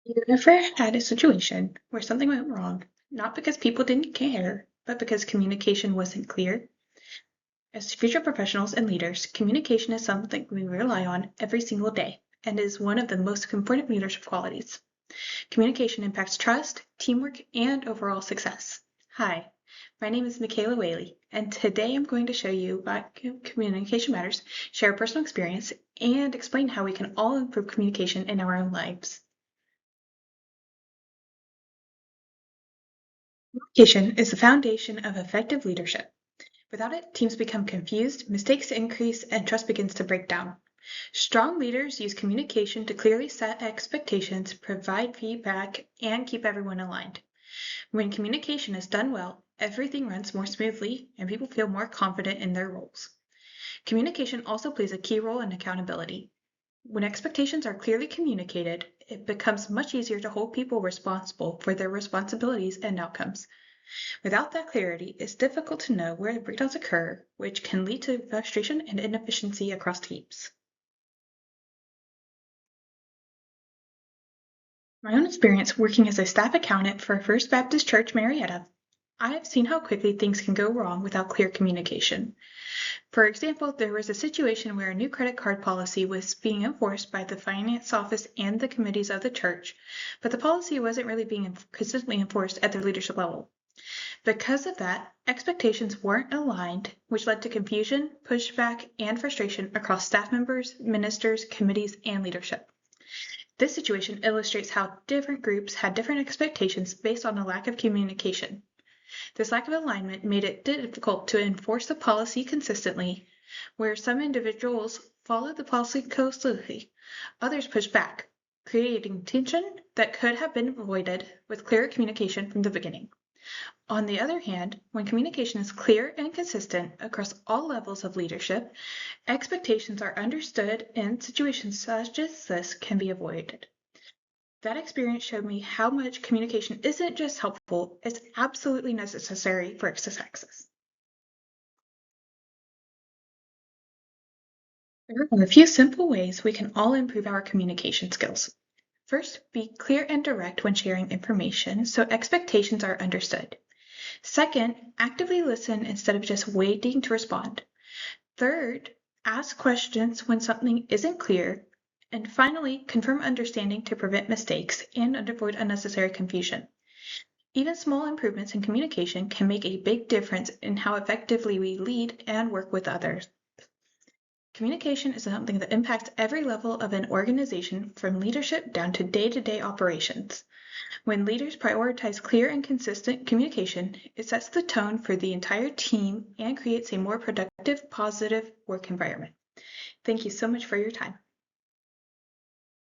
You ever had a situation where something went wrong, not because people didn't care, but because communication wasn't clear? As future professionals and leaders, communication is something we rely on every single day and is one of the most important leadership qualities. Communication impacts trust, teamwork, and overall success. Hi, my name is Michaela Whaley, and today I'm going to show you why communication matters, share a personal experience, and explain how we can all improve communication in our own lives. Communication is the foundation of effective leadership. Without it, teams become confused, mistakes increase, and trust begins to break down. Strong leaders use communication to clearly set expectations, provide feedback, and keep everyone aligned. When communication is done well, everything runs more smoothly and people feel more confident in their roles. Communication also plays a key role in accountability. When expectations are clearly communicated, it becomes much easier to hold people responsible for their responsibilities and outcomes. Without that clarity, it's difficult to know where the breakdowns occur, which can lead to frustration and inefficiency across teams. My own experience working as a staff accountant for First Baptist Church Marietta, I have seen how quickly things can go wrong without clear communication. For example, there was a situation where a new credit card policy was being enforced by the finance office and the committees of the church, but the policy wasn't really being consistently enforced at the leadership level. Because of that, expectations weren't aligned, which led to confusion, pushback, and frustration across staff members, ministers, committees, and leadership. This situation illustrates how different groups had different expectations based on a lack of communication. This lack of alignment made it difficult to enforce the policy consistently, where some individuals followed the policy closely, others pushed back, creating tension that could have been avoided with clearer communication from the beginning. On the other hand, when communication is clear and consistent across all levels of leadership, expectations are understood and situations such as this can be avoided. That experience showed me how much communication isn't just helpful, it's absolutely necessary for success. There are a few simple ways we can all improve our communication skills. First, be clear and direct when sharing information so expectations are understood. Second, actively listen instead of just waiting to respond. Third, ask questions when something isn't clear. And finally, confirm understanding to prevent mistakes and avoid unnecessary confusion. Even small improvements in communication can make a big difference in how effectively we lead and work with others. Communication is something that impacts every level of an organization, from leadership down to day-to-day operations. When leaders prioritize clear and consistent communication, it sets the tone for the entire team and creates a more productive, positive work environment. Thank you so much for your time.